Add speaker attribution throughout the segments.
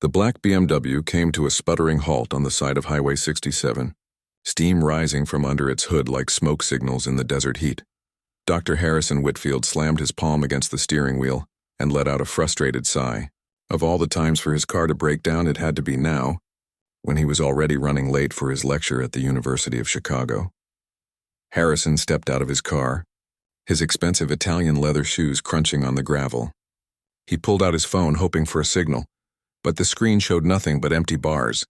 Speaker 1: The black BMW came to a sputtering halt on the side of Highway 67, steam rising from under its hood like smoke signals in the desert heat. Dr. Harrison Whitfield slammed his palm against the steering wheel and let out a frustrated sigh. Of all the times for his car to break down, it had to be now, when he was already running late for his lecture at the University of Chicago. Harrison stepped out of his car, his expensive Italian leather shoes crunching on the gravel. He pulled out his phone, hoping for a signal, but the screen showed nothing but empty bars.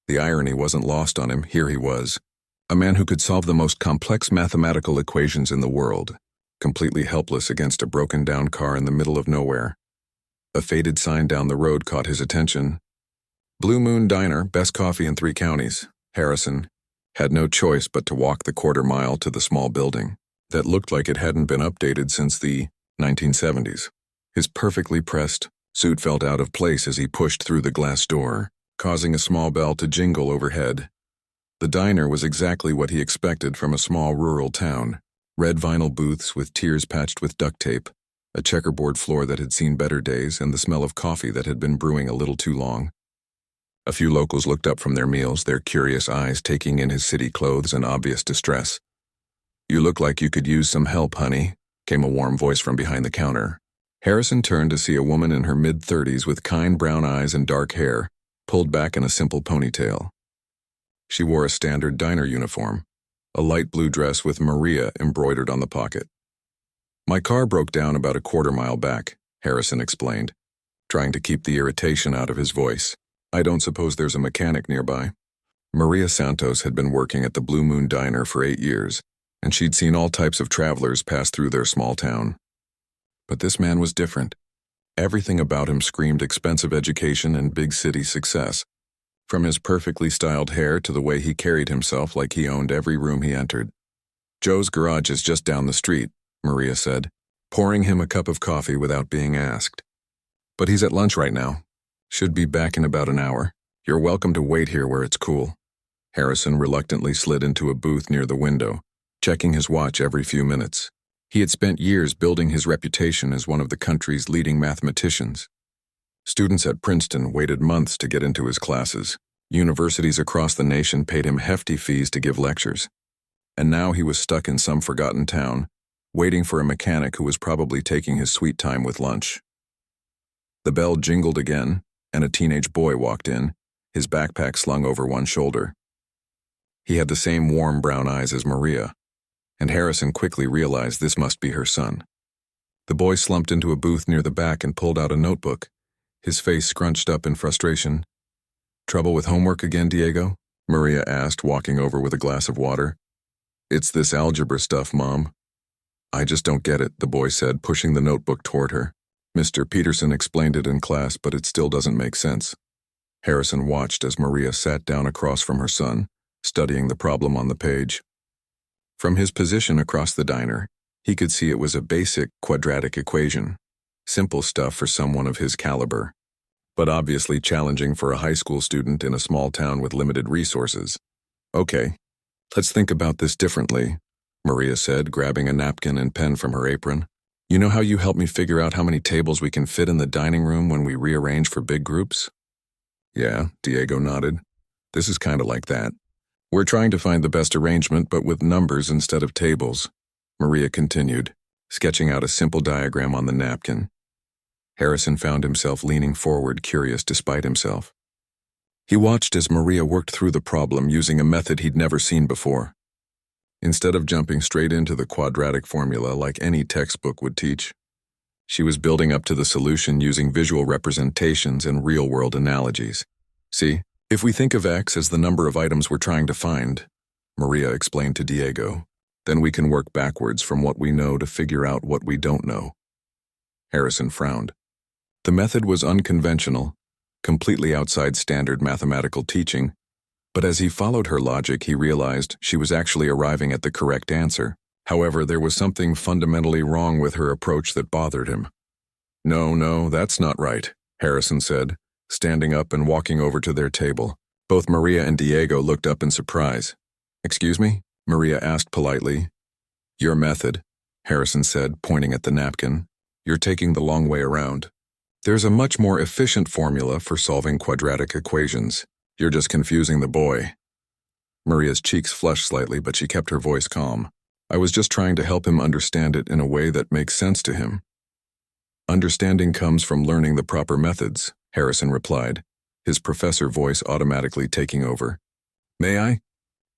Speaker 1: The irony wasn't lost on him. Here he was, a man who could solve the most complex mathematical equations in the world, completely helpless against a broken-down car in the middle of nowhere. A faded sign down the road caught his attention. Blue Moon Diner, best coffee in 3 counties. Harrison had no choice but to walk the quarter-mile to the small building that looked like it hadn't been updated since the 1970s. His perfectly pressed suit felt out of place as he pushed through the glass door, causing a small bell to jingle overhead. The diner was exactly what he expected from a small rural town. Red vinyl booths with tiers patched with duct tape, a checkerboard floor that had seen better days, and the smell of coffee that had been brewing a little too long. A few locals looked up from their meals, their curious eyes taking in his city clothes and obvious distress. "You look like you could use some help, honey," came a warm voice from behind the counter. Harrison turned to see a woman in her mid-30s with kind brown eyes and dark hair, pulled back in a simple ponytail. She wore a standard diner uniform, a light blue dress with Maria embroidered on the pocket. "My car broke down about a quarter-mile back," Harrison explained, trying to keep the irritation out of his voice. "I don't suppose there's a mechanic nearby." Maria Santos had been working at the Blue Moon Diner for 8 years, and she'd seen all types of travelers pass through their small town. But this man was different. Everything about him screamed expensive education and big city success, from his perfectly styled hair to the way he carried himself like he owned every room he entered. "Joe's garage is just down the street," Maria said, pouring him a cup of coffee without being asked. "But he's at lunch right now. Should be back in about an hour. You're welcome to wait here where it's cool." Harrison reluctantly slid into a booth near the window, checking his watch every few minutes. He had spent years building his reputation as one of the country's leading mathematicians. Students at Princeton waited months to get into his classes. Universities across the nation paid him hefty fees to give lectures. And now he was stuck in some forgotten town, waiting for a mechanic who was probably taking his sweet time with lunch. The bell jingled again, and a teenage boy walked in, his backpack slung over one shoulder. He had the same warm brown eyes as Maria, and Harrison quickly realized this must be her son. The boy slumped into a booth near the back and pulled out a notebook, his face scrunched up in frustration. "Trouble with homework again, Diego?" Maria asked, walking over with a glass of water. "It's this algebra stuff, Mom." "I just don't get it," the boy said, pushing the notebook toward her. "Mr. Peterson explained it in class, but it still doesn't make sense." Harrison watched as Maria sat down across from her son, studying the problem on the page. From his position across the diner, he could see it was a basic quadratic equation, simple stuff for someone of his caliber, but obviously challenging for a high school student in a small town with limited resources. "Okay, let's think about this differently," Maria said, grabbing a napkin and pen from her apron. "You know how you help me figure out how many tables we can fit in the dining room when we rearrange for big groups?" "Yeah," Diego nodded. "This is kind of like that. We're trying to find the best arrangement, but with numbers instead of tables," Maria continued, sketching out a simple diagram on the napkin. Harrison found himself leaning forward, curious despite himself. He watched as Maria worked through the problem using a method he'd never seen before. Instead of jumping straight into the quadratic formula like any textbook would teach, she was building up to the solution using visual representations and real-world analogies. "See, if we think of X as the number of items we're trying to find," Maria explained to Diego, "then we can work backwards from what we know to figure out what we don't know." Harrison frowned. The method was unconventional, completely outside standard mathematical teaching, but as he followed her logic, he realized she was actually arriving at the correct answer. However, there was something fundamentally wrong with her approach that bothered him. No, that's not right," Harrison said, standing up and walking over to their table. Both Maria and Diego looked up in surprise. "Excuse me?" Maria asked politely. "Your method," Harrison said, pointing at the napkin. "You're taking the long way around." There's a much more efficient formula for solving quadratic equations. You're just confusing the boy. Maria's cheeks flushed slightly, but she kept her voice calm. I was just trying to help him understand it in a way that makes sense to him. Understanding comes from learning the proper methods, Harrison replied, his professor voice automatically taking over. May I?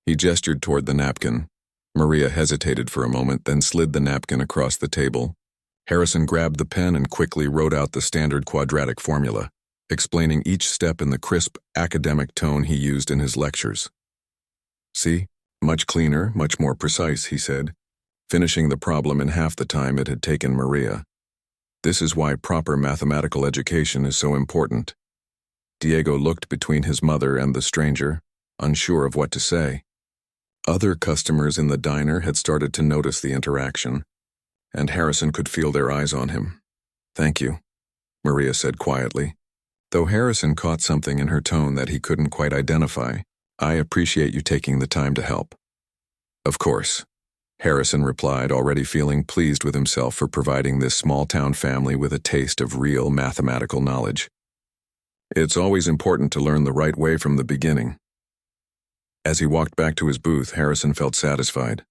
Speaker 1: He gestured toward the napkin. Maria hesitated for a moment, then slid the napkin across the table. Harrison grabbed the pen and quickly wrote out the standard quadratic formula, explaining each step in the crisp, academic tone he used in his lectures. See? Much cleaner, much more precise, he said, finishing the problem in half the time it had taken Maria. This is why proper mathematical education is so important. Diego looked between his mother and the stranger, unsure of what to say. Other customers in the diner had started to notice the interaction, and Harrison could feel their eyes on him. Thank you, Maria said quietly, though Harrison caught something in her tone that he couldn't quite identify. I appreciate you taking the time to help. Of course, Harrison replied, already feeling pleased with himself for providing this small-town family with a taste of real mathematical knowledge. It's always important to learn the right way from the beginning. As he walked back to his booth, Harrison felt satisfied.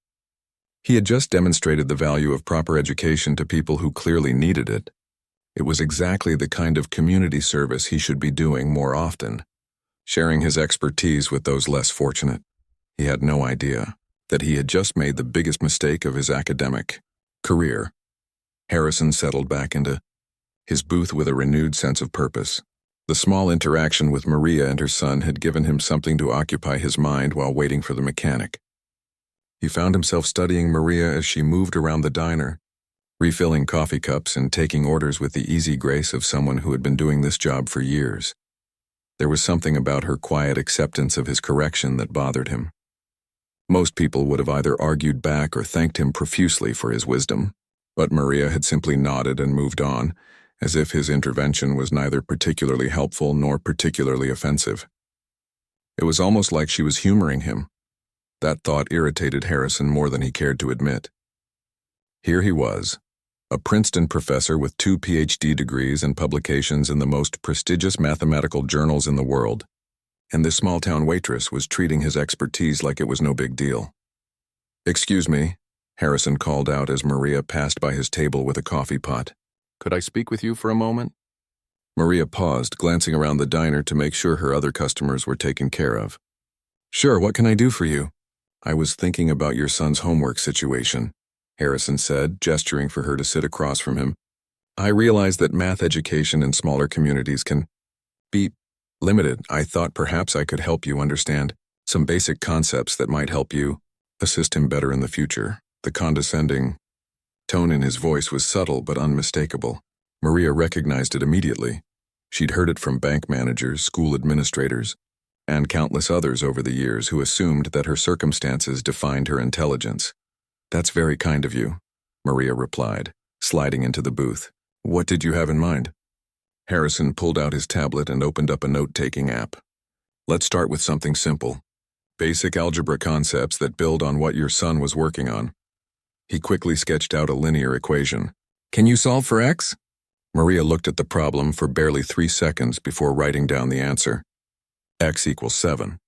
Speaker 1: He had just demonstrated the value of proper education to people who clearly needed it. It was exactly the kind of community service he should be doing more often, sharing his expertise with those less fortunate. He had no idea that he had just made the biggest mistake of his academic career. Harrison settled back into his booth with a renewed sense of purpose. The small interaction with Maria and her son had given him something to occupy his mind while waiting for the mechanic. He found himself studying Maria as she moved around the diner, refilling coffee cups and taking orders with the easy grace of someone who had been doing this job for years. There was something about her quiet acceptance of his correction that bothered him. Most people would have either argued back or thanked him profusely for his wisdom, but Maria had simply nodded and moved on, as if his intervention was neither particularly helpful nor particularly offensive. It was almost like she was humoring him. That thought irritated Harrison more than he cared to admit. Here he was, a Princeton professor with 2 PhD degrees and publications in the most prestigious mathematical journals in the world, and this small-town waitress was treating his expertise like it was no big deal. Excuse me, Harrison called out as Maria passed by his table with a coffee pot. Could I speak with you for a moment? Maria paused, glancing around the diner to make sure her other customers were taken care of. Sure, what can I do for you? I was thinking about your son's homework situation, Harrison said, gesturing for her to sit across from him. I realize that math education in smaller communities can be limited. I thought perhaps I could help you understand some basic concepts that might help you assist him better in the future. The condescending tone in his voice was subtle but unmistakable. Maria recognized it immediately. She'd heard it from bank managers, school administrators, and countless others over the years who assumed that her circumstances defined her intelligence. That's very kind of you, Maria replied, sliding into the booth. What did you have in mind? Harrison pulled out his tablet and opened up a note-taking app. Let's start with something simple. Basic algebra concepts that build on what your son was working on. He quickly sketched out a linear equation. Can you solve for x? Maria looked at the problem for barely 3 seconds before writing down the answer. X equals 7.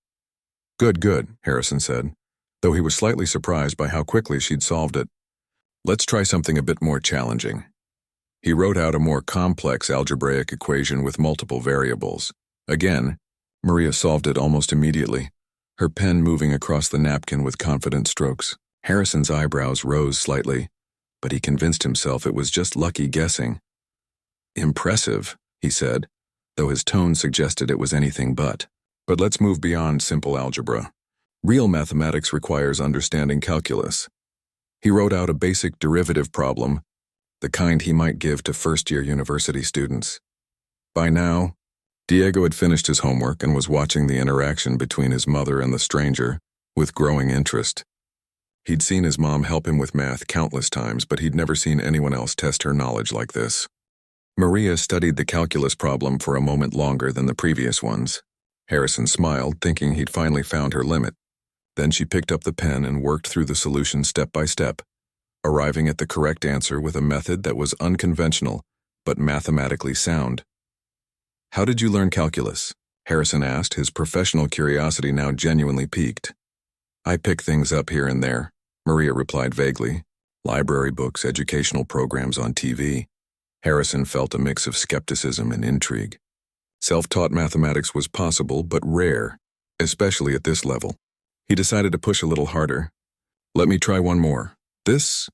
Speaker 1: Good, Harrison said, though he was slightly surprised by how quickly she'd solved it. Let's try something a bit more challenging. He wrote out a more complex algebraic equation with multiple variables. Again, Maria solved it almost immediately, her pen moving across the napkin with confident strokes. Harrison's eyebrows rose slightly, but he convinced himself it was just lucky guessing. Impressive, he said, though his tone suggested it was anything but. But let's move beyond simple algebra. Real mathematics requires understanding calculus. He wrote out a basic derivative problem, the kind he might give to first-year university students. By now, Diego had finished his homework and was watching the interaction between his mother and the stranger with growing interest. He'd seen his mom help him with math countless times, but he'd never seen anyone else test her knowledge like this. Maria studied the calculus problem for a moment longer than the previous ones. Harrison smiled, thinking he'd finally found her limit. Then she picked up the pen and worked through the solution step by step, arriving at the correct answer with a method that was unconventional but mathematically sound. "How did you learn calculus?" Harrison asked, his professional curiosity now genuinely piqued. "I pick things up here and there," Maria replied vaguely. "Library books, educational programs on TV." Harrison felt a mix of skepticism and intrigue. Self-taught mathematics was possible, but rare, especially at this level. He decided to push a little harder. "Let me try one more. This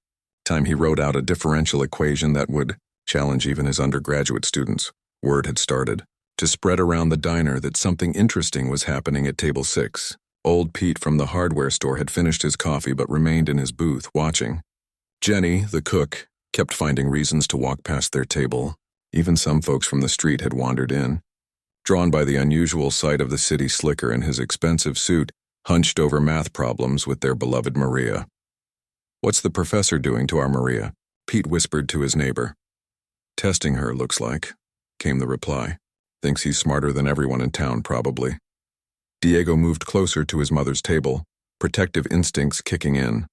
Speaker 1: time he wrote out a differential equation that would challenge even his undergraduate students. Word had started to spread around the diner that something interesting was happening at table 6. Old Pete from the hardware store had finished his coffee but remained in his booth, watching. Jenny, the cook, kept finding reasons to walk past their table. Even some folks from the street had wandered in, drawn by the unusual sight of the city slicker in his expensive suit, hunched over math problems with their beloved Maria. "What's the professor doing to our Maria?" Pete whispered to his neighbor. "Testing her, looks like," came the reply. "Thinks he's smarter than everyone in town, probably." Diego moved closer to his mother's table, protective instincts kicking in.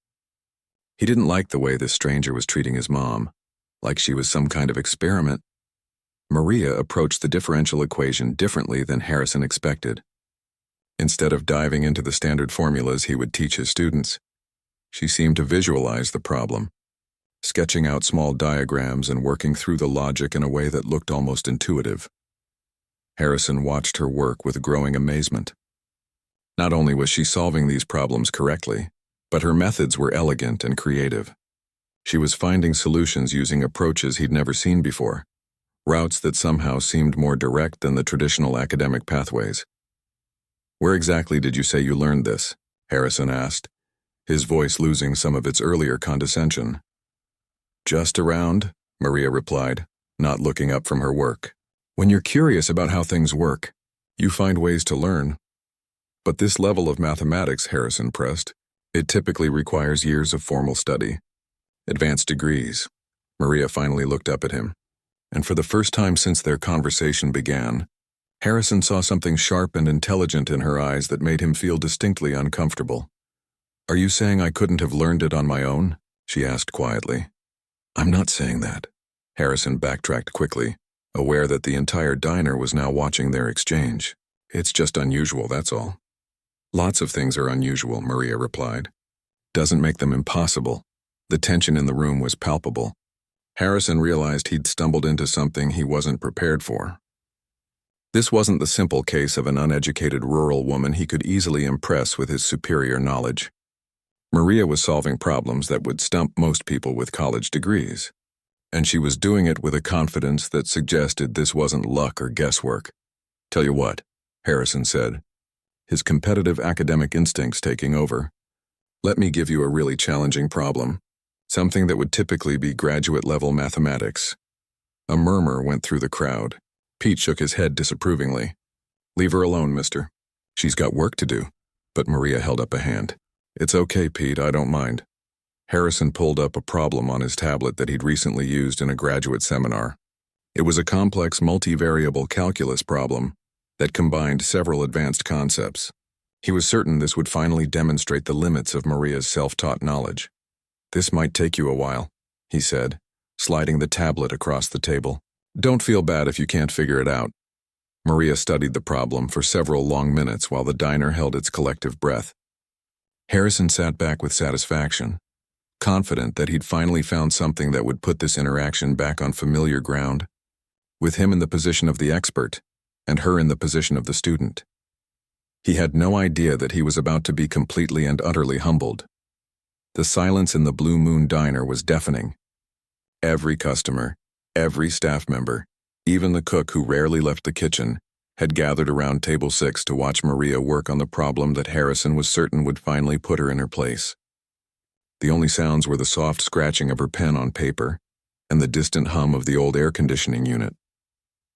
Speaker 1: He didn't like the way this stranger was treating his mom, like she was some kind of experiment. Maria approached the differential equation differently than Harrison expected. Instead of diving into the standard formulas he would teach his students, she seemed to visualize the problem, sketching out small diagrams and working through the logic in a way that looked almost intuitive. Harrison watched her work with growing amazement. Not only was she solving these problems correctly, but her methods were elegant and creative. She was finding solutions using approaches he'd never seen before, routes that somehow seemed more direct than the traditional academic pathways. "Where exactly did you say you learned this?" Harrison asked, his voice losing some of its earlier condescension. "Just around," Maria replied, not looking up from her work. "When you're curious about how things work, you find ways to learn." "But this level of mathematics," Harrison pressed, "it typically requires years of formal study. Advanced degrees." Maria finally looked up at him, and for the first time since their conversation began, Harrison saw something sharp and intelligent in her eyes that made him feel distinctly uncomfortable. "Are you saying I couldn't have learned it on my own?" she asked quietly. "I'm not saying that." Harrison backtracked quickly, aware that the entire diner was now watching their exchange. "It's just unusual, that's all." "Lots of things are unusual," Maria replied. "Doesn't make them impossible." The tension in the room was palpable. Harrison realized he'd stumbled into something he wasn't prepared for. This wasn't the simple case of an uneducated rural woman he could easily impress with his superior knowledge. Maria was solving problems that would stump most people with college degrees, and she was doing it with a confidence that suggested this wasn't luck or guesswork. "Tell you what," Harrison said, his competitive academic instincts taking over. "Let me give you a really challenging problem, something that would typically be graduate-level mathematics." A murmur went through the crowd. Pete shook his head disapprovingly. "Leave her alone, mister. She's got work to do." But Maria held up a hand. "It's okay, Pete, I don't mind." Harrison pulled up a problem on his tablet that he'd recently used in a graduate seminar. It was a complex multivariable calculus problem that combined several advanced concepts. He was certain this would finally demonstrate the limits of Maria's self-taught knowledge. "This might take you a while," he said, sliding the tablet across the table. "Don't feel bad if you can't figure it out." Maria studied the problem for several long minutes while the diner held its collective breath. Harrison sat back with satisfaction, confident that he'd finally found something that would put this interaction back on familiar ground, with him in the position of the expert and her in the position of the student. He had no idea that he was about to be completely and utterly humbled. The silence in the Blue Moon Diner was deafening. Every customer, every staff member, even the cook who rarely left the kitchen, had gathered around table 6 to watch Maria work on the problem that Harrison was certain would finally put her in her place. The only sounds were the soft scratching of her pen on paper and the distant hum of the old air conditioning unit.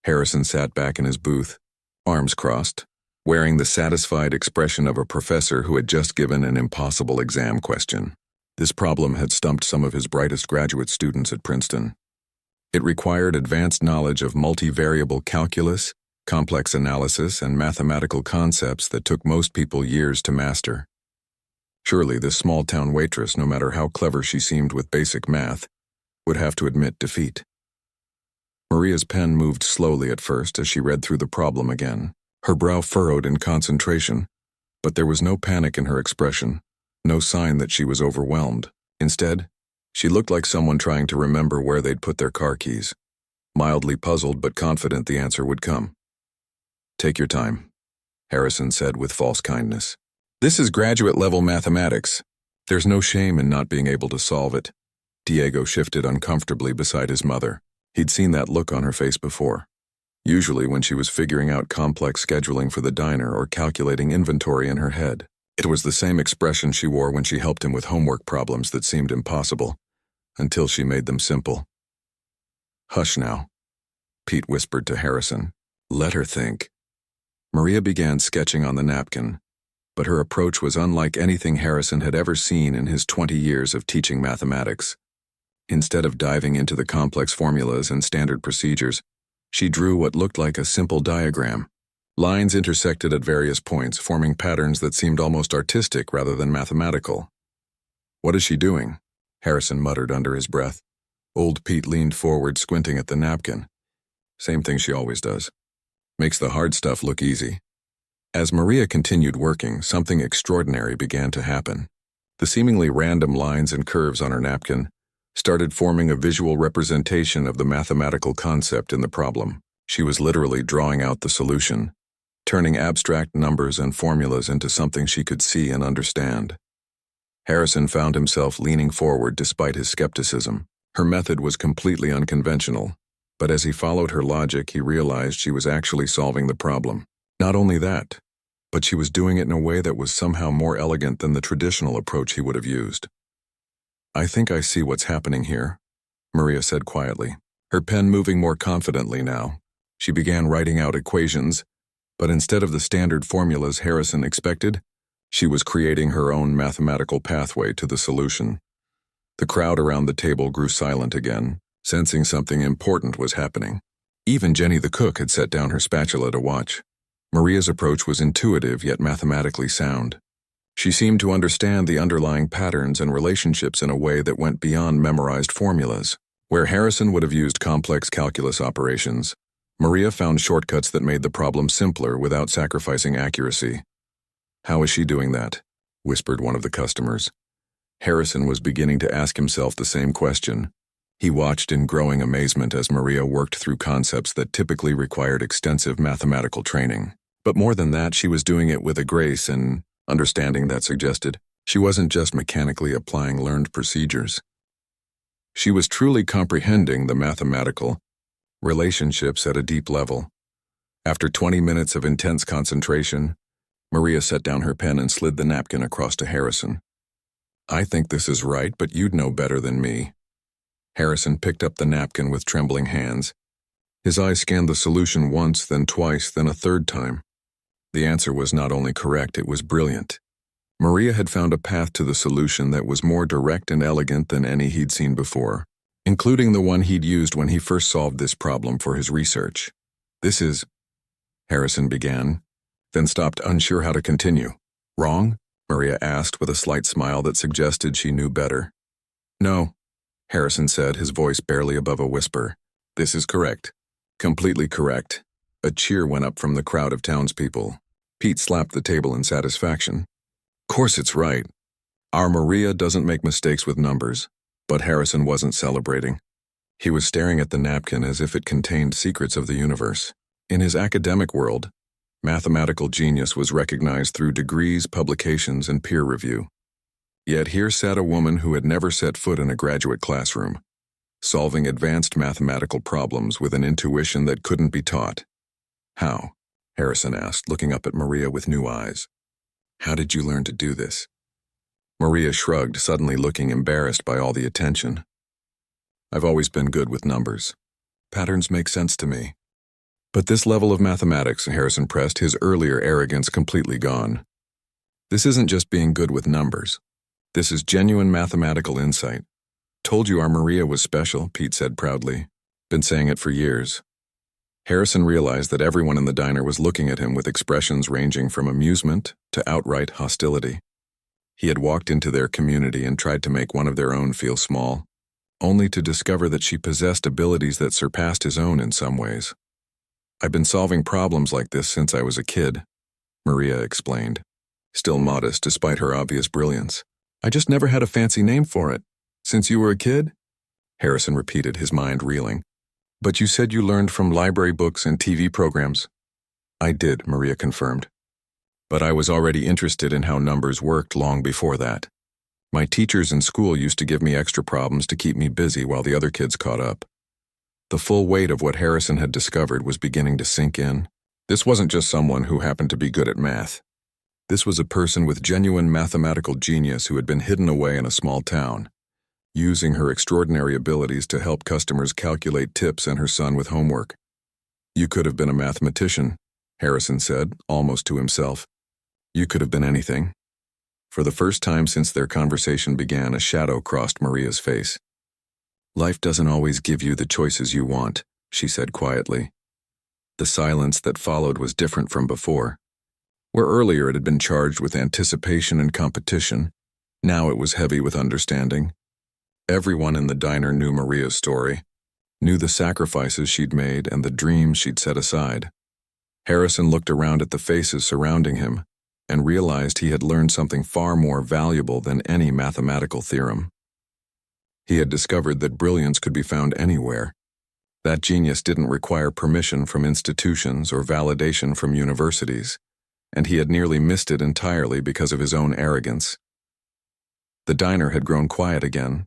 Speaker 1: Harrison sat back in his booth, arms crossed, wearing the satisfied expression of a professor who had just given an impossible exam question. This problem had stumped some of his brightest graduate students at Princeton. It required advanced knowledge of multivariable calculus, complex analysis, and mathematical concepts that took most people years to master. Surely this small-town waitress, no matter how clever she seemed with basic math, would have to admit defeat. Maria's pen moved slowly at first as she read through the problem again. Her brow furrowed in concentration, but there was no panic in her expression, no sign that she was overwhelmed. Instead, she looked like someone trying to remember where they'd put their car keys, mildly puzzled but confident the answer would come. "Take your time," Harrison said with false kindness. "This is graduate-level mathematics. There's no shame in not being able to solve it." Diego shifted uncomfortably beside his mother. He'd seen that look on her face before, usually when she was figuring out complex scheduling for the diner or calculating inventory in her head. It was the same expression she wore when she helped him with homework problems that seemed impossible, until she made them simple. "Hush now," Pete whispered to Harrison. "Let her think." Maria began sketching on the napkin, but her approach was unlike anything Harrison had ever seen in his 20 years of teaching mathematics. Instead of diving into the complex formulas and standard procedures, she drew what looked like a simple diagram. Lines intersected at various points, forming patterns that seemed almost artistic rather than mathematical. "What is she doing?" Harrison muttered under his breath. Old Pete leaned forward, squinting at the napkin. "Same thing she always does. Makes the hard stuff look easy." As Maria continued working, something extraordinary began to happen. The seemingly random lines and curves on her napkin started forming a visual representation of the mathematical concept in the problem. She was literally drawing out the solution, turning abstract numbers and formulas into something she could see and understand. Harrison found himself leaning forward despite his skepticism. Her method was completely unconventional, but as he followed her logic, he realized she was actually solving the problem. Not only that, but she was doing it in a way that was somehow more elegant than the traditional approach he would have used. "I think I see what's happening here," Maria said quietly, her pen moving more confidently now. She began writing out equations, but instead of the standard formulas Harrison expected, she was creating her own mathematical pathway to the solution. The crowd around the table grew silent again, sensing something important was happening. Even Jenny the cook had set down her spatula to watch. Maria's approach was intuitive yet mathematically sound. She seemed to understand the underlying patterns and relationships in a way that went beyond memorized formulas. Where Harrison would have used complex calculus operations, Maria found shortcuts that made the problem simpler without sacrificing accuracy. "How is she doing that?" whispered one of the customers. Harrison was beginning to ask himself the same question. He watched in growing amazement as Maria worked through concepts that typically required extensive mathematical training. But more than that, she was doing it with a grace and understanding that suggested she wasn't just mechanically applying learned procedures. She was truly comprehending the mathematical relationships at a deep level. After 20 minutes of intense concentration, Maria set down her pen and slid the napkin across to Harrison. "I think this is right, but you'd know better than me." Harrison picked up the napkin with trembling hands. His eyes scanned the solution once, then twice, then a third time. The answer was not only correct, it was brilliant. Maria had found a path to the solution that was more direct and elegant than any he'd seen before, including the one he'd used when he first solved this problem for his research. "This is," Harrison began, then stopped, unsure how to continue. "Wrong?" Maria asked with a slight smile that suggested she knew better. "No," Harrison said, his voice barely above a whisper. "This is correct. Completely correct." A cheer went up from the crowd of townspeople. Pete slapped the table in satisfaction. "Course it's right. Our Maria doesn't make mistakes with numbers." But Harrison wasn't celebrating. He was staring at the napkin as if it contained secrets of the universe. In his academic world, mathematical genius was recognized through degrees, publications, and peer review. Yet here sat a woman who had never set foot in a graduate classroom, solving advanced mathematical problems with an intuition that couldn't be taught. "How?" Harrison asked, looking up at Maria with new eyes. "How did you learn to do this?" Maria shrugged, suddenly looking embarrassed by all the attention. "I've always been good with numbers. Patterns make sense to me." "But this level of mathematics," Harrison pressed, his earlier arrogance completely gone. "This isn't just being good with numbers. This is genuine mathematical insight." "Told you our Maria was special," Pete said proudly. "Been saying it for years." Harrison realized that everyone in the diner was looking at him with expressions ranging from amusement to outright hostility. He had walked into their community and tried to make one of their own feel small, only to discover that she possessed abilities that surpassed his own in some ways. "I've been solving problems like this since I was a kid," Maria explained, still modest despite her obvious brilliance. "I just never had a fancy name for it." "Since you were a kid?" Harrison repeated, his mind reeling. "But you said you learned from library books and TV programs." "I did," Maria confirmed. "But I was already interested in how numbers worked long before that. My teachers in school used to give me extra problems to keep me busy while the other kids caught up." The full weight of what Harrison had discovered was beginning to sink in. This wasn't just someone who happened to be good at math. This was a person with genuine mathematical genius who had been hidden away in a small town, using her extraordinary abilities to help customers calculate tips and her son with homework. "You could have been a mathematician," Harrison said, almost to himself. "You could have been anything." For the first time since their conversation began, a shadow crossed Maria's face. "Life doesn't always give you the choices you want," she said quietly. The silence that followed was different from before. Where earlier it had been charged with anticipation and competition, now it was heavy with understanding. Everyone in the diner knew Maria's story, knew the sacrifices she'd made and the dreams she'd set aside. Harrison looked around at the faces surrounding him and realized he had learned something far more valuable than any mathematical theorem. He had discovered that brilliance could be found anywhere. That genius didn't require permission from institutions or validation from universities, and he had nearly missed it entirely because of his own arrogance. The diner had grown quiet again,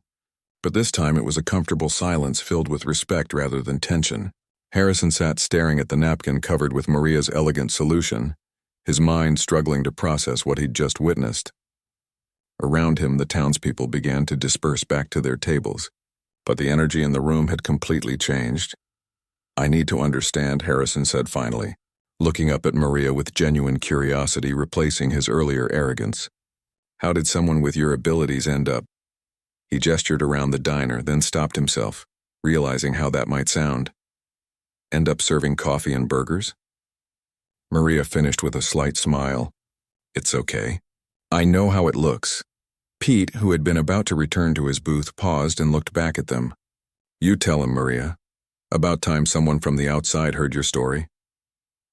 Speaker 1: but this time it was a comfortable silence filled with respect rather than tension. Harrison sat staring at the napkin covered with Maria's elegant solution, his mind struggling to process what he'd just witnessed. Around him, the townspeople began to disperse back to their tables, but the energy in the room had completely changed. "I need to understand," Harrison said finally, looking up at Maria with genuine curiosity replacing his earlier arrogance. "How did someone with your abilities end up?" He gestured around the diner, then stopped himself, realizing how that might sound. "End up serving coffee and burgers?" Maria finished with a slight smile. "It's okay. I know how it looks." Pete, who had been about to return to his booth, paused and looked back at them. "You tell him, Maria. About time someone from the outside heard your story."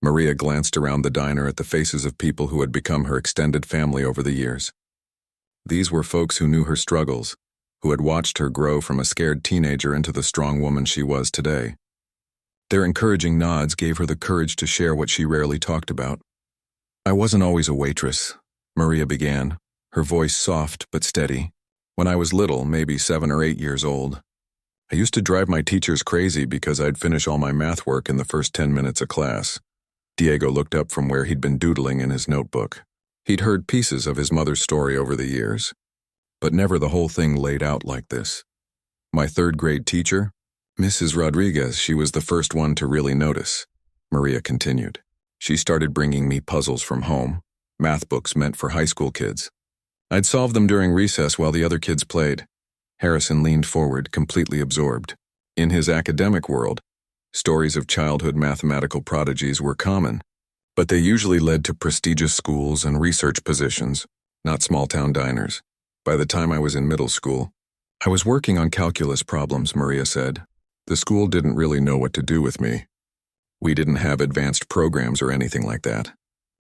Speaker 1: Maria glanced around the diner at the faces of people who had become her extended family over the years. These were folks who knew her struggles, who had watched her grow from a scared teenager into the strong woman she was today. Their encouraging nods gave her the courage to share what she rarely talked about. "I wasn't always a waitress," Maria began, her voice soft but steady. "When I was little, maybe 7 or 8 years old, I used to drive my teachers crazy because I'd finish all my math work in the first 10 minutes of class." Diego looked up from where he'd been doodling in his notebook. He'd heard pieces of his mother's story over the years, but never the whole thing laid out like this. "My 3rd-grade teacher, Mrs. Rodriguez, she was the first one to really notice," Maria continued. "She started bringing me puzzles from home, math books meant for high school kids. I'd solve them during recess while the other kids played." Harrison leaned forward, completely absorbed. In his academic world, stories of childhood mathematical prodigies were common, but they usually led to prestigious schools and research positions, not small-town diners. "By the time I was in middle school, I was working on calculus problems," Maria said. "The school didn't really know what to do with me. We didn't have advanced programs or anything like that.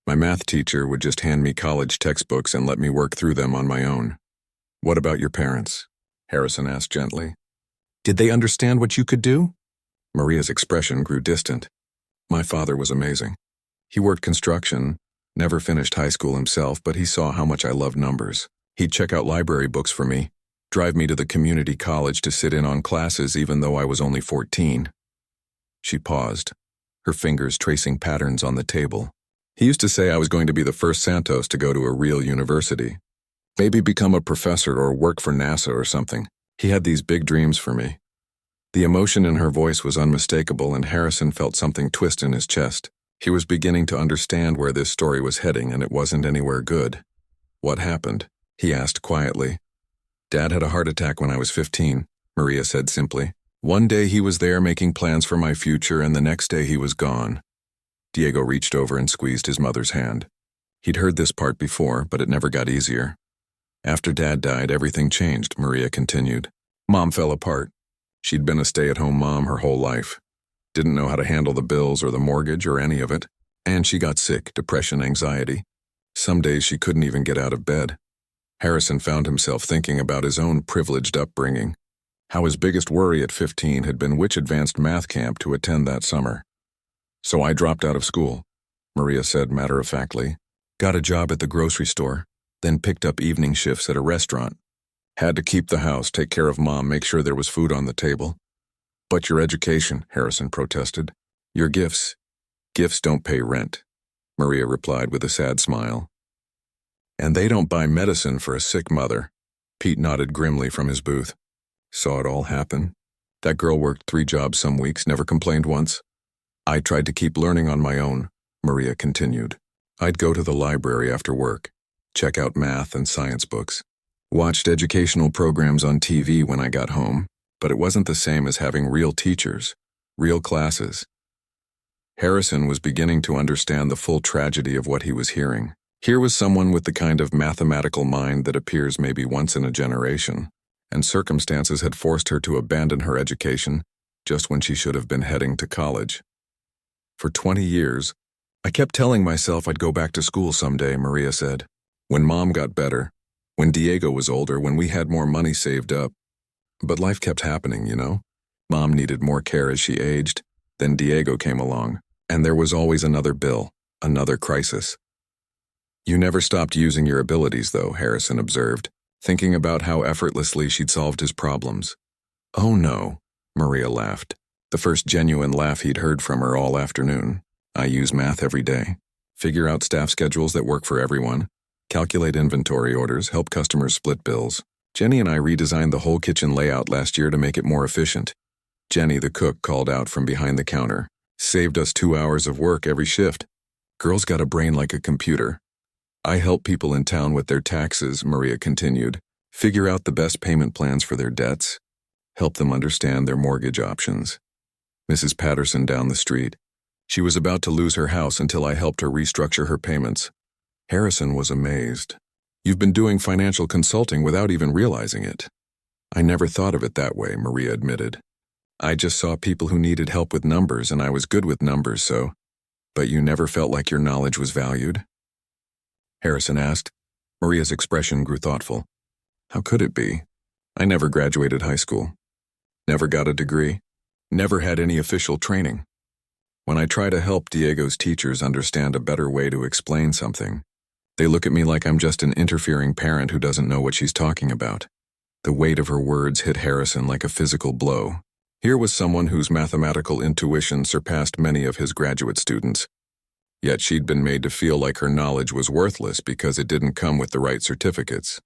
Speaker 1: My math teacher would just hand me college textbooks and let me work through them on my own." "What about your parents?" Harrison asked gently. "Did they understand what you could do?" Maria's expression grew distant. "My father was amazing. He worked construction, never finished high school himself, but he saw how much I loved numbers. He'd check out library books for me, drive me to the community college to sit in on classes even though I was only 14. She paused, her fingers tracing patterns on the table. "He used to say I was going to be the first Santos to go to a real university. Maybe become a professor or work for NASA or something. He had these big dreams for me." The emotion in her voice was unmistakable, and Harrison felt something twist in his chest. He was beginning to understand where this story was heading, and it wasn't anywhere good. "What happened?" he asked quietly. "Dad had a heart attack when I was 15, Maria said simply. "One day he was there making plans for my future, and the next day he was gone." Diego reached over and squeezed his mother's hand. He'd heard this part before, but it never got easier. "After Dad died, everything changed," Maria continued. Mom fell apart. She'd been a stay-at-home mom her whole life. Didn't know how to handle the bills or the mortgage or any of it. And she got sick, depression, anxiety. Some days she couldn't even get out of bed. Harrison found himself thinking about his own privileged upbringing. How his biggest worry at 15 had been which advanced math camp to attend that summer. "So I dropped out of school," Maria said matter-of-factly. "Got a job at the grocery store, then picked up evening shifts at a restaurant. Had to keep the house, take care of Mom, make sure there was food on the table." "But your education," Harrison protested. "Your gifts. Gifts don't pay rent," Maria replied with a sad smile. "And they don't buy medicine for a sick mother." Pete nodded grimly from his booth. "Saw it all happen. That girl worked 3 jobs some weeks, never complained once. I tried to keep learning on my own," Maria continued. "I'd go to the library after work, check out math and science books. Watched educational programs on TV when I got home, but it wasn't the same as having real teachers, real classes." Harrison was beginning to understand the full tragedy of what he was hearing. Here was someone with the kind of mathematical mind that appears maybe once in a generation, and circumstances had forced her to abandon her education just when she should have been heading to college. "For 20 years, I kept telling myself I'd go back to school someday," Maria said. "When Mom got better, when Diego was older, when we had more money saved up. But life kept happening, you know? Mom needed more care as she aged, then Diego came along, and there was always another bill, another crisis." "You never stopped using your abilities, though," Harrison observed, thinking about how effortlessly she'd solved his problems. "Oh no," Maria laughed, the first genuine laugh he'd heard from her all afternoon. "I use math every day. Figure out staff schedules that work for everyone, calculate inventory orders, help customers split bills. Jenny and I redesigned the whole kitchen layout last year to make it more efficient." Jenny, the cook, called out from behind the counter. "Saved us 2 hours of work every shift. Girl's got a brain like a computer." "I help people in town with their taxes," Maria continued. "Figure out the best payment plans for their debts. Help them understand their mortgage options." Mrs. Patterson down the street. She was about to lose her house until I helped her restructure her payments. Harrison was amazed. "You've been doing financial consulting without even realizing it." "I never thought of it that way," Maria admitted. "I just saw people who needed help with numbers, and I was good with numbers, so—" "But you never felt like your knowledge was valued?" Harrison asked. Maria's expression grew thoughtful. "How could it be? I never graduated high school. Never got a degree. Never had any official training. When I try to help Diego's teachers understand a better way to explain something, they look at me like I'm just an interfering parent who doesn't know what she's talking about." The weight of her words hit Harrison like a physical blow. Here was someone whose mathematical intuition surpassed many of his graduate students. Yet she'd been made to feel like her knowledge was worthless because it didn't come with the right certificates.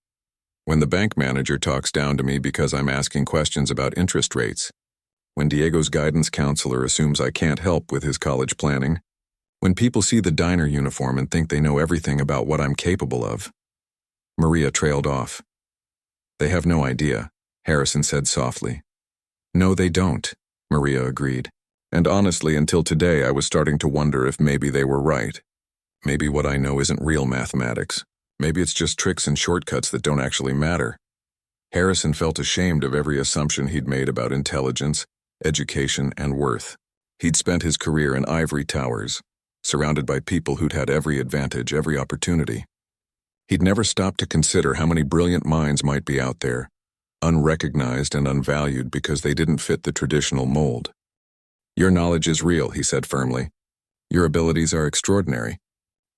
Speaker 1: "When the bank manager talks down to me because I'm asking questions about interest rates. When Diego's guidance counselor assumes I can't help with his college planning. When people see the diner uniform and think they know everything about what I'm capable of." Maria trailed off. "They have no idea," Harrison said softly. "No, they don't," Maria agreed. "And honestly, until today I was starting to wonder if maybe they were right. Maybe what I know isn't real mathematics. Maybe it's just tricks and shortcuts that don't actually matter." Harrison felt ashamed of every assumption he'd made about intelligence, education, and worth. He'd spent his career in ivory towers, surrounded by people who'd had every advantage, every opportunity. He'd never stopped to consider how many brilliant minds might be out there, unrecognized and unvalued because they didn't fit the traditional mold. "Your knowledge is real," he said firmly. "Your abilities are extraordinary,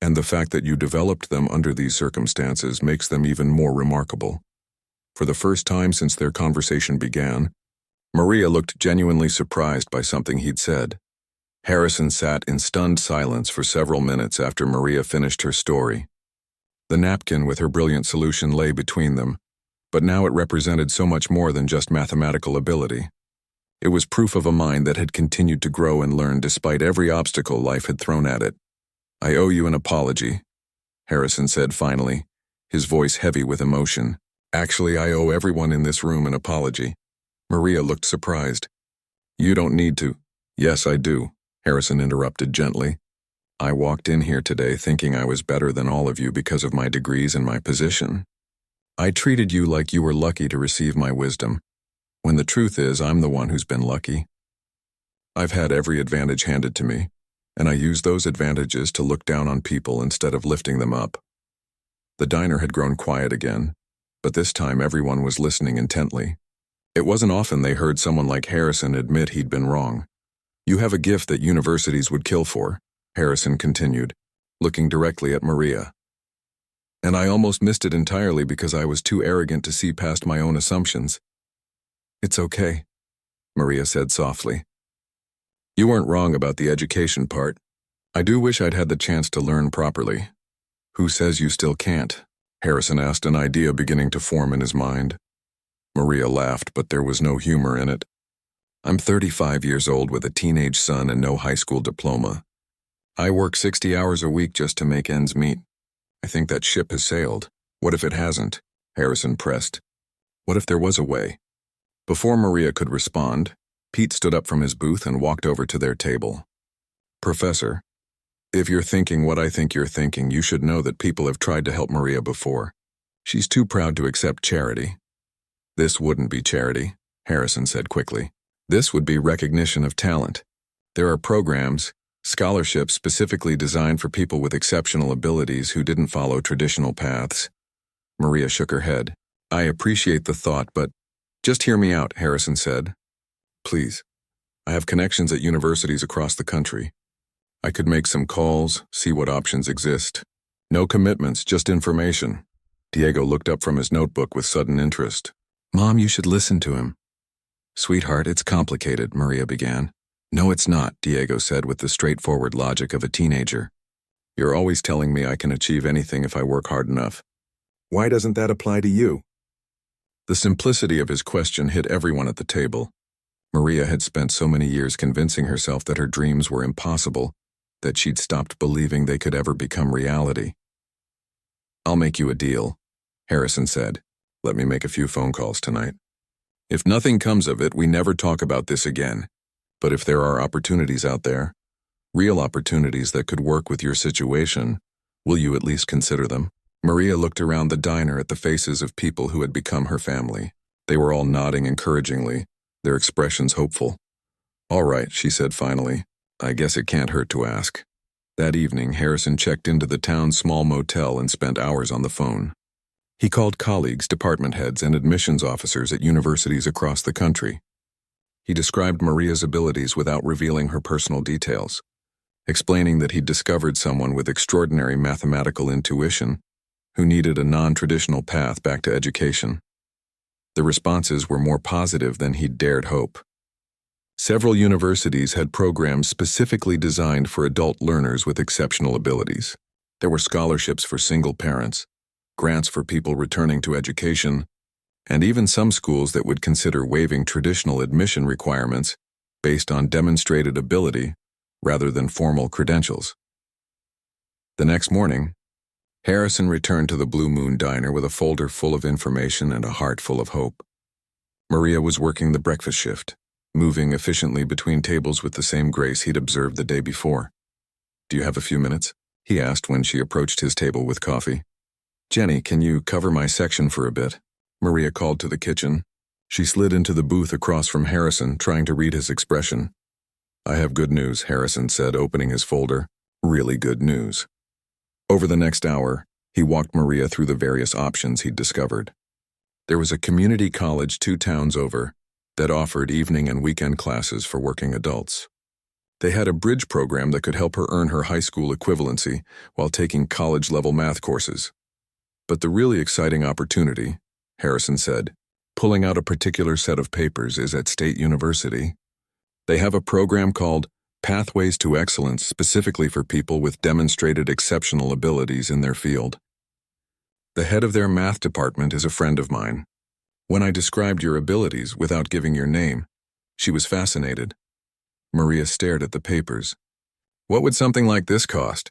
Speaker 1: and the fact that you developed them under these circumstances makes them even more remarkable." For the first time since their conversation began, Maria looked genuinely surprised by something he'd said. Harrison sat in stunned silence for several minutes after Maria finished her story. The napkin with her brilliant solution lay between them, but now it represented so much more than just mathematical ability. It was proof of a mind that had continued to grow and learn despite every obstacle life had thrown at it. "I owe you an apology," Harrison said finally, his voice heavy with emotion. "Actually, I owe everyone in this room an apology." Maria looked surprised. "You don't need to." "Yes, I do," Harrison interrupted gently. "I walked in here today thinking I was better than all of you because of my degrees and my position. I treated you like you were lucky to receive my wisdom. when the truth is I'm the one who's been lucky. I've had every advantage handed to me, and I use those advantages to look down on people instead of lifting them up. The diner had grown quiet again, but this time everyone was listening intently. It wasn't often they heard someone like Harrison admit he'd been wrong. You have a gift that universities would kill for, Harrison continued, looking directly at Maria. And I almost missed it entirely because I was too arrogant to see past my own assumptions. It's okay, Maria said softly. You weren't wrong about the education part. I do wish I'd had the chance to learn properly. Who says you still can't? Harrison asked, an idea beginning to form in his mind. Maria laughed, but there was no humor in it. I'm 35 years old with a teenage son and no high school diploma. I work 60 hours a week just to make ends meet. I think that ship has sailed. What if it hasn't? Harrison pressed. What if there was a way? Before Maria could respond, Pete stood up from his booth and walked over to their table. Professor, if you're thinking what I think you're thinking, you should know that people have tried to help Maria before. She's too proud to accept charity. This wouldn't be charity, Harrison said quickly. This would be recognition of talent. There are programs, scholarships specifically designed for people with exceptional abilities who didn't follow traditional paths. Maria shook her head. I appreciate the thought, but just hear me out, Harrison said. Please. I have connections at universities across the country. I could make some calls, see what options exist. No commitments, just information. Diego looked up from his notebook with sudden interest. Mom, you should listen to him. Sweetheart, it's complicated, Maria began. No, it's not, Diego said with the straightforward logic of a teenager. You're always telling me I can achieve anything if I work hard enough. Why doesn't that apply to you? The simplicity of his question hit everyone at the table. Maria had spent so many years convincing herself that her dreams were impossible, that she'd stopped believing they could ever become reality. I'll make you a deal, Harrison said. Let me make a few phone calls tonight. If nothing comes of it, we never talk about this again. But if there are opportunities out there, real opportunities that could work with your situation, will you at least consider them? Maria looked around the diner at the faces of people who had become her family. They were all nodding encouragingly, their expressions hopeful. All right, she said finally. I guess it can't hurt to ask. That evening, Harrison checked into the town's small motel and spent hours on the phone. He called colleagues, department heads, and admissions officers at universities across the country. He described Maria's abilities without revealing her personal details, explaining that he'd discovered someone with extraordinary mathematical intuition who needed a non-traditional path back to education. The responses were more positive than he'd dared hope. Several universities had programs specifically designed for adult learners with exceptional abilities. There were scholarships for single parents, grants for people returning to education, and even some schools that would consider waiving traditional admission requirements based on demonstrated ability rather than formal credentials. The next morning, Harrison returned to the Blue Moon Diner with a folder full of information and a heart full of hope. Maria was working the breakfast shift, moving efficiently between tables with the same grace he'd observed the day before. Do you have a few minutes? He asked when she approached his table with coffee. Jenny, can you cover my section for a bit? Maria called to the kitchen. She slid into the booth across from Harrison, trying to read his expression. I have good news, Harrison said, opening his folder. Really good news. Over the next hour, he walked Maria through the various options he'd discovered. There was a community college 2 towns over that offered evening and weekend classes for working adults. They had a bridge program that could help her earn her high school equivalency while taking college-level math courses. But the really exciting opportunity, Harrison said, pulling out a particular set of papers, is at State University. They have a program called Pathways to Excellence specifically for people with demonstrated exceptional abilities in their field. The head of their math department is a friend of mine. When I described your abilities without giving your name, she was fascinated. Maria stared at the papers. What would something like this cost?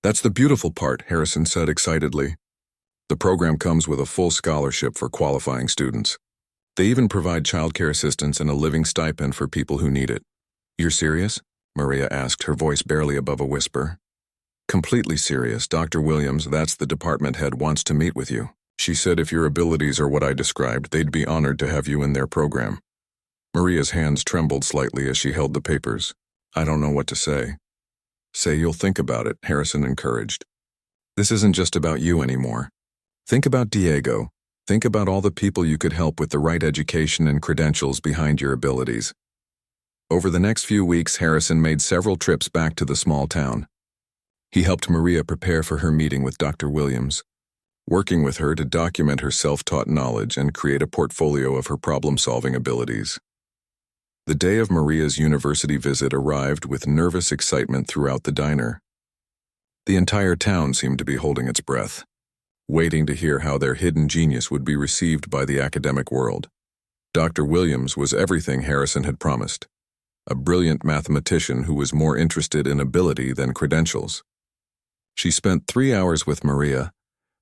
Speaker 1: That's the beautiful part, Harrison said excitedly. The program comes with a full scholarship for qualifying students. They even provide childcare assistance and a living stipend for people who need it. You're serious? Maria asked, her voice barely above a whisper. Completely serious. Dr. Williams, that's the department head, wants to meet with you. She said if your abilities are what I described, they'd be honored to have you in their program. Maria's hands trembled slightly as she held the papers. I don't know what to say. Say you'll think about it, Harrison encouraged. This isn't just about you anymore. Think about Diego. Think about all the people you could help with the right education and credentials behind your abilities. Over the next few weeks, Harrison made several trips back to the small town. He helped Maria prepare for her meeting with Dr. Williams, working with her to document her self-taught knowledge and create a portfolio of her problem-solving abilities. The day of Maria's university visit arrived with nervous excitement throughout the diner. The entire town seemed to be holding its breath, waiting to hear how their hidden genius would be received by the academic world. Dr. Williams was everything Harrison had promised, a brilliant mathematician who was more interested in ability than credentials. She spent 3 hours with Maria,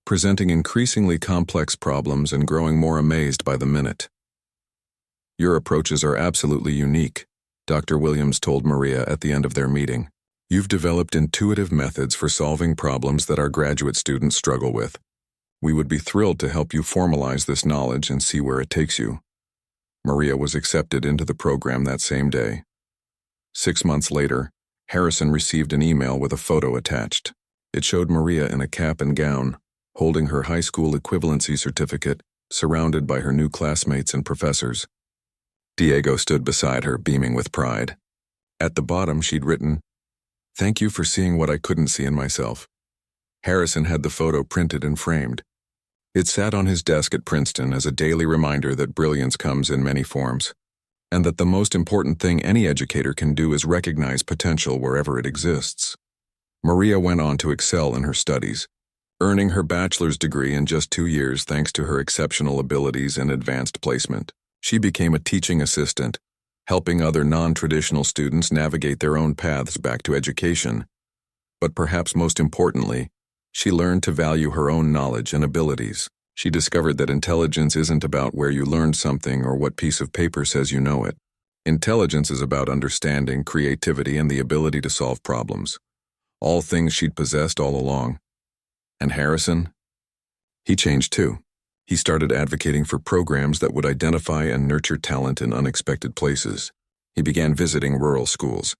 Speaker 1: presenting increasingly complex problems and growing more amazed by the minute. Your approaches are absolutely unique, Dr. Williams told Maria at the end of their meeting. You've developed intuitive methods for solving problems that our graduate students struggle with. We would be thrilled to help you formalize this knowledge and see where it takes you. Maria was accepted into the program that same day. 6 months later, Harrison received an email with a photo attached. It showed Maria in a cap and gown, holding her high school equivalency certificate, surrounded by her new classmates and professors. Diego stood beside her, beaming with pride. At the bottom, she'd written, "Thank you for seeing what I couldn't see in myself." Harrison had the photo printed and framed. It sat on his desk at Princeton as a daily reminder that brilliance comes in many forms, and that the most important thing any educator can do is recognize potential wherever it exists. Maria went on to excel in her studies, earning her bachelor's degree in just 2 years thanks to her exceptional abilities and advanced placement. She became a teaching assistant, helping other non-traditional students navigate their own paths back to education. But perhaps most importantly, she learned to value her own knowledge and abilities. She discovered that intelligence isn't about where you learned something or what piece of paper says you know it. Intelligence is about understanding, creativity, and the ability to solve problems. All things she'd possessed all along. And Harrison? He changed too. He started advocating for programs that would identify and nurture talent in unexpected places. He began visiting rural schools,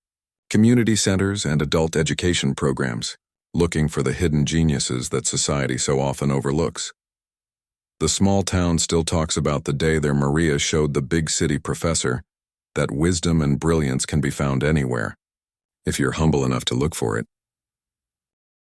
Speaker 1: community centers, and adult education programs, looking for the hidden geniuses that society so often overlooks. The small town still talks about the day their Maria showed the big city professor that wisdom and brilliance can be found anywhere, if you're humble enough to look for it.